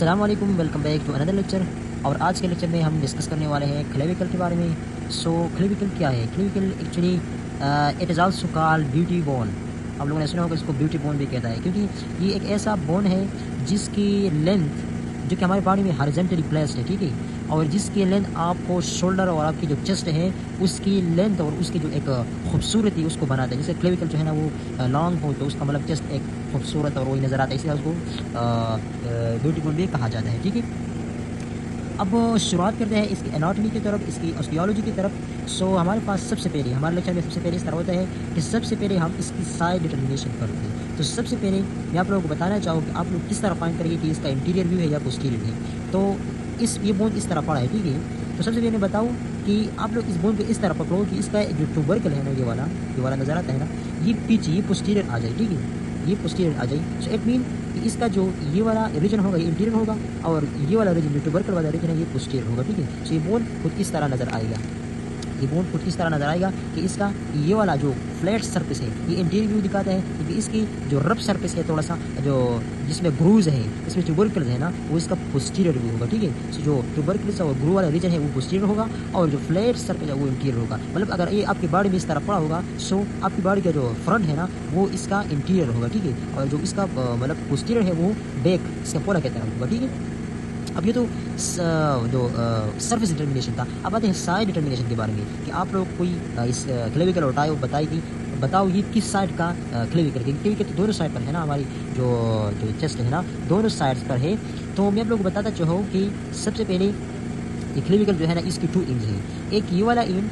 अस्सलाम वालेकुम, welcome back to another lecture. और आज के लेक्चर में हम डिस्कस करने वाले हैं क्लेविकल के बारे में। सो क्लेविकल क्या है? Clavicle actually it is also called beauty bone. आप लोगों ने सुना होगा इसको ब्यूटी बोन भी कहता है, क्योंकि ये एक ऐसा बोन है जिसकी लेंथ जो कि हमारे बॉडी में हॉरिजॉन्टली प्लेस्ड है, ठीक है, और जिसकी लेंथ आपको शोल्डर और आपकी जो चेस्ट है उसकी लेंथ और उसकी जो एक खूबसूरती उसको बनाता है। जैसे क्लेविकल जो है ना वो लॉन्ग हो तो उसका मतलब चेस्ट एक खूबसूरत और वही नज़र आता है, इसलिए उसको ब्यूटीफुल भी कहा जाता है, ठीक है। अब शुरुआत करते हैं इसकी एनाटॉमी की तरफ, इसकी ऑस्टियोलॉजी की तरफ। सो हमारे पास सबसे पहले हमारे लेक्चर में सबसे पहले इस तरह होता है कि सबसे पहले हम इसकी साइज डिटर्मिनेशन करते हैं। तो सबसे पहले मैं आप लोगों को बताना चाहूँ कि आप लोग किस तरह फाइंड करेंगे कि इसका इंटीरियर व्यू है या पोस्टीरियर है। तो ये बोन इस तरह पड़ा है, ठीक है। तो सबसे पहले बताऊँ कि आप लोग इस बोन को इस तरह पकड़ो कि इसका जो ट्यूबरकल है ना, ये वाला नज़र आता है ना, ये पीछे ये पोस्टीरियर आ जाए, ठीक है, ये पोस्टीरियर आ जाए। सो इट मीन कि इसका जो ये वाला रीजन होगा ये इंटीरियर होगा और ये वाला रीजन जो ट्यूबरकल वाला रीजन है ये पोस्टीरियर होगा, ठीक है। सो ये बोन कुछ इस तरह नज़र आएगा, ये बोन कुछ इस तरह नज़र आएगा कि इसका ये वाला जो फ्लैट सरफेस है ये इंटीरियर व्यू दिखाता है, क्योंकि इसकी जो रफ सरफेस है थोड़ा सा जो जिसमें ग्रूज है, इसमें ट्यूबरकल्स है ना, वो इसका पोस्टीरियर व्यू होगा, ठीक है। सो जो ट्यूबरकल्स और ग्रू वाला रीजन है वो पोस्टीरियर होगा और जो फ्लैट सरफेस है वो इंटीरियर होगा। मतलब अगर ये आपकी बॉडी में इस तरह पड़ा होगा सो आपकी बॉडी का जो फ्रंट है ना वो इसका इंटीरियर होगा, ठीक है, और जो इसका मतलब पोस्टीरियर है वो बैक इसका पोला की तरह होगा, ठीक है। अब ये तो जो सरफेस डिटर्मिनेशन था। अब आते हैं साइड डिटर्मिनेशन के बारे में कि आप लोग कोई इस क्लेविकल उठाए बताएगी, बताओ ये किस साइड का क्लेविकल है। क्लेविकल तो दोनों साइड पर है ना, हमारी जो जो चेस्ट है ना दोनों साइड्स पर है। तो मैं आप लोग को बताता चाहूँ कि सबसे पहले ये क्लेविकल जो है ना इसकी 2 एंड्स है। एक ये वाला एंड,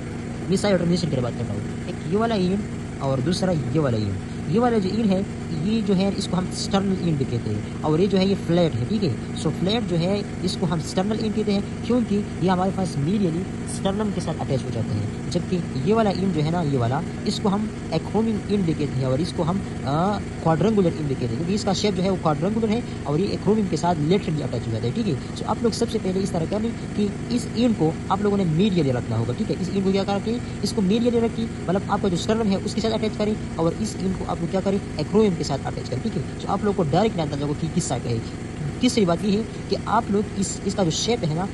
मैं साइड डिटर्मिनेशन की बात करता हूँ, एक ये वाला एंड और दूसरा ये वाला एंड। ये वाला जो एंड है ये जो है इसको हम स्टर्नल एंड भी कहते हैं, और ये जो है ये फ्लैट है, ठीक है। सो फ्लैट जो है इसको हम स्टर्नल एंड कहते हैं क्योंकि ये हमारे पास मीडियली स्टर्नम के साथ अटैच हो जाते हैं, जबकि ये वाला एंड जो है ना ये वाला इसको हम एक्रोमिक एंड भी कहते हैं और इसको हम क्वाड्रेंगुलर एंड भी कहते हैं, क्योंकि इसका शेप जो है वो क्वाड्रेंगुलर है और ये एक्रोमिक के साथ लेटरली अटैच हो जाता है, ठीक है। सो आप लोग सबसे पहले इस तरह करें कि इस एंड को आप लोगों ने मीडियली रखना होगा, ठीक है। इस एंड को क्या करके इसको मीडियली रखिए, मतलब आपका जो स्टर्नम है उसके साथ अटैच करें और इस एंड को आप लोग क्या करें एक्रोमियम के साथ अटैच करें, ठीक है। सो आप लोग को डायरेक्ट अंदाजा होगा कि किस साइड का है। तीसरी बात ये है कि आप लोग इसका जो शेप है ना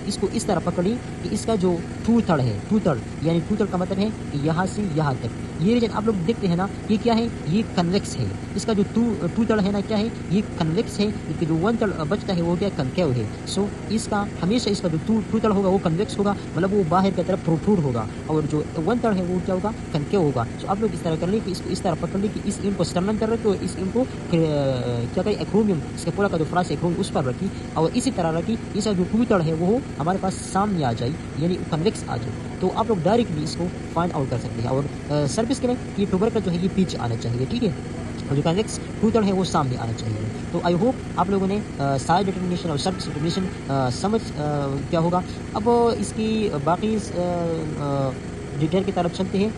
इसको इस तरह पकड़िए कि इसका जो टू थर्ड है, टू थर्ड यानी टू थर्ड का मतलब है कि यहाँ से यहाँ तक ये रीजन आप लोग देखते हैं ना ये क्या है, ये कन्वेक्स है। इसका जो टू थर्ड है ना क्या है, ये कन्वेक्स है, क्योंकि जो 1 थर्ड बचता है वो क्या कनकेव है। सो इसका हमेशा इसका जो टू थर्ड होगा वो कन्वेक्स होगा, मतलब वो बाहर की तरफ प्रोट्रूड होगा, और जो 1 थर्ड है वो क्या होगा कनकेव होगा। सो आप लोग इस तरह कर ले कि इसको इस तरह पकड़ ले कि इस एंड को स्टर्नम कर रखे और इस एंड को क्या करें एक्रोमियम इसके पूरा का जो फ्रास एक्रोमियम उस पर रखी और इसी तरह रखी इसका जो टू थर्ड है वो हमारे पास सामने आ जाए यानी कन्वेक्स आ जाए। तो आप लोग डायरेक्टली इसको फाइंड आउट कर सकते हैं। और सर्विस के लिए ये ट्यूबरकल जो है ये पीछे आना चाहिए, ठीक है, और जो कन्वेक्स टू थर्ड है वो सामने आना चाहिए। तो आई होप आप लोगों ने साइड डिटर्मिनेशन और सर्विस डिटर्मिनेशन समझ क्या होगा। अब इसकी बाकी डिटेल की तरफ चलते हैं।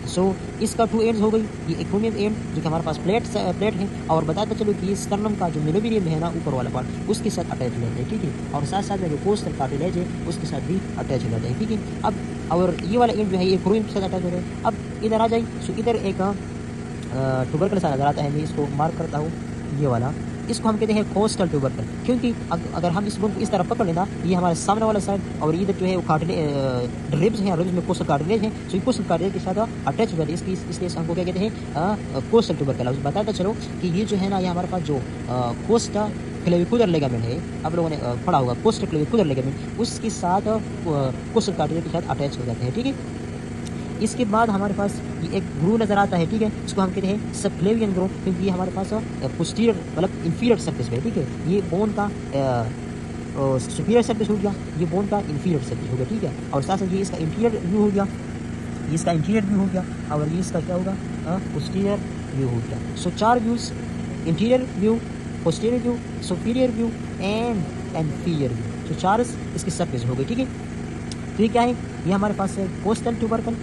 सो इसका 2 एंड्स हो गई, ये एक्रोमियम एंड जो कि हमारे पास प्लेट है, और बताते चलो कि ये स्टर्नम का जो मेलोबिडियम है ना ऊपर वाला पार्ट उसके साथ अटैच हो जाता है, ठीक है, और साथ साथ में जो कोस्टल कार्टिलेज है उसके साथ भी अटैच हो जाता है, ठीक है। अब और ये वाला एंड जो है ये एक्रोमियम के साथ अटैच हो रहा है। अब इधर आ जाए, सो इधर एक ट्यूबरकल सा नजर आता है, मैं इसको मार्क करता हूँ, ये वाला इसको हम कहते हैं कोस्टल ट्यूबरकल, क्योंकि अगर हम इस बोन को इस तरह पकड़ लेना ये हमारे सामने वाला साइड और इधर जो है वो कार्टिलेज रिब्स हैं, रिब्स में कोस्टल कार्टिलेज है, सो ये कोस्टल कार्टिलेज के साथ अटैच हो जाते हैं, इसलिए हमको क्या कहते हैं कोस्टल ट्यूबरकल। बताता चलो कि ये जो है ना ये हमारे पास जो कोस्टा क्लेविकुलर लिगामेंट है, आप लोगों ने पढ़ा होगा कोस्टा क्लेविकुलर लिगामेंट, उसके साथ कोस्टल कार्टिलेज के साथ अटैच हो जाते हैं, ठीक है। इसके बाद हमारे पास ये एक ग्रू नज़र आता है, ठीक है, इसको हम कहते हैं सबक्लेवियन ग्रू, क्योंकि ये हमारे पास पोस्टीरियर मतलब इंफीरियर सरफेस है, ठीक है। ये बोन का सुपीरियर सरफेस हो गया, ये बोन का इंफीरियर सरफेस हो गया, ठीक है, और साथ साथ ये इसका इंटीरियर व्यू हो गया, ये इसका इंटीरियर व्यू हो गया, और ये इसका क्या होगा पोस्टीरियर व्यू हो गया। So 4 views, interior view, posterior view, superior view and inferior view. So 4 इसकी सरफेस हो गई, ठीक है। तो ये क्या है, ये हमारे पास है कोस्टल ट्यूबरकल,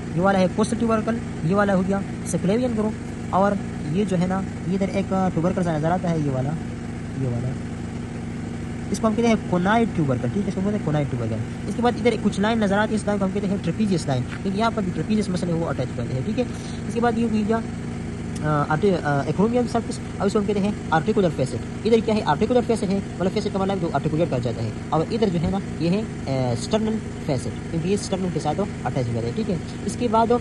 ये वाला है कोस्टल ट्यूबरकल, ये वाला हो गया सबक्लेवियन ग्रू, और ये जो है ना ये इधर एक ट्यूबरकल सा नजर आता है, ये वाला इसको हम कहते हैं कोनाइड ट्यूबरकल, ठीक है, इसको बोलते हैं कोनाइड ट्यूबरकल। इसके बाद इधर कुछ लाइन नजर आती है, इस लाइन को हम कहते हैं ट्रेपीजियस लाइन, क्योंकि यहाँ पर भी ट्रेपीजियस मसल है वो अटैच करते हैं, ठीक है। इसके बाद ये हो गया एक्रोमियम सरफेस, अब इसको हम कहते हैं आर्टिकुलर फेसेट। इधर क्या है, आर्टिकुलर फेसेट है, मतलब फेसेट का मतलब जो आर्टिकुलेट कर जाता है, और इधर जो है ना ये है स्टर्नल फेसेट, क्योंकि ये स्टर्नल के साथ अटैच हो जाता है, ठीक है। इसके बाद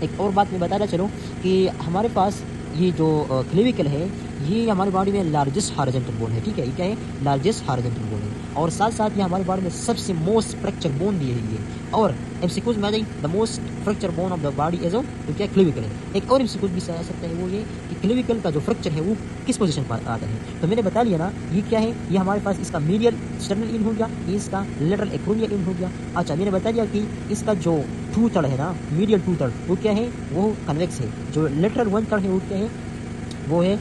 एक और बात मैं बताना चलूँ कि हमारे पास ये जो क्लेविकल है, ये हमारी बॉडी में लार्जेस्ट हॉरिजॉन्टल बोन है, ठीक है। ये क्या है, लार्जेस्ट हॉरिजॉन्टल बोन है, और साथ साथ ये हमारी बॉडी में सबसे मोस्ट फ्रैक्चर बोन दी हुई है। और एमसीक्यूज में आ जाए, the most fracture bone of the body is तो क्या क्लेविकल है। एक और एमसीक्यूज भी आ सकता है, वो ये कि क्लेविकल का जो फ्रैक्चर है वो किस पोजीशन पर आता है। तो मैंने बता लिया ना, ये क्या है, ये हमारे पास इसका मीडियल स्टर्नल इन हो गया, ये इसका लेटरल एक्रोमियल इन हो गया। अच्छा, मैंने बता दिया कि इसका जो टू थर्ड है ना, मीडियल टू थर्ड, वो क्या है, वो कन्वेक्स है। जो लेटरल वन थर्ड है वो क्या है, वो है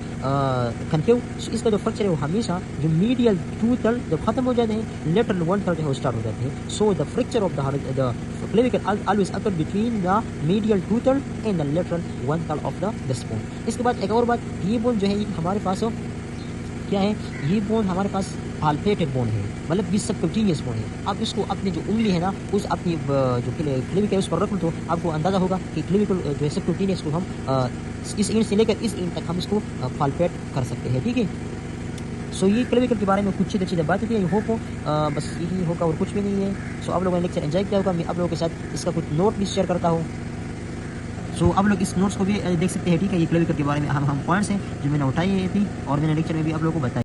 कनकेव। इसका जो फ्रैक्चर है वो हमेशा जो मीडियल टू थर्ड जब खत्म हो जाते हैं, लेटरल वन थर्ड है वो स्टार्ट हो जाते हैं। So the fracture of the clavicle always occur between the medial two third and the lateral one third of the span. इसके बाद एक और बात, ये बोन जो है ये हमारे पास क्या है, ये बोन हमारे पास पाल्पेटेड बोन है, मतलब ये सबक्यूटेनियस बोन है। आप इसको अपनी जो उंगली है ना, उस अपनी जो क्लेविकल है उस पर रख लो, तो आपको अंदाजा होगा कि क्लेविकल जो है सबक्यूटेनियस को हम इस इंच से लेकर इस इंच तक हम इसको पाल्पेट कर सकते हैं, ठीक है। सो ये क्लेविकल के बारे में कुछ सीधे बातें थी। आई होप बस यही होगा और कुछ भी नहीं है। सो आप लोगों ने लेक्चर एंजॉय किया होगा। मैं आप लोगों के साथ इसका कुछ नोट भी शेयर करता हूँ। सो आप लोग इस नोट्स को भी देख सकते हैं, ठीक है। ये क्लेविकल के बारे में हम पॉइंट्स हैं जो मैंने उठाई थी और मैंने लेक्चर में भी आप लोगों को बताया।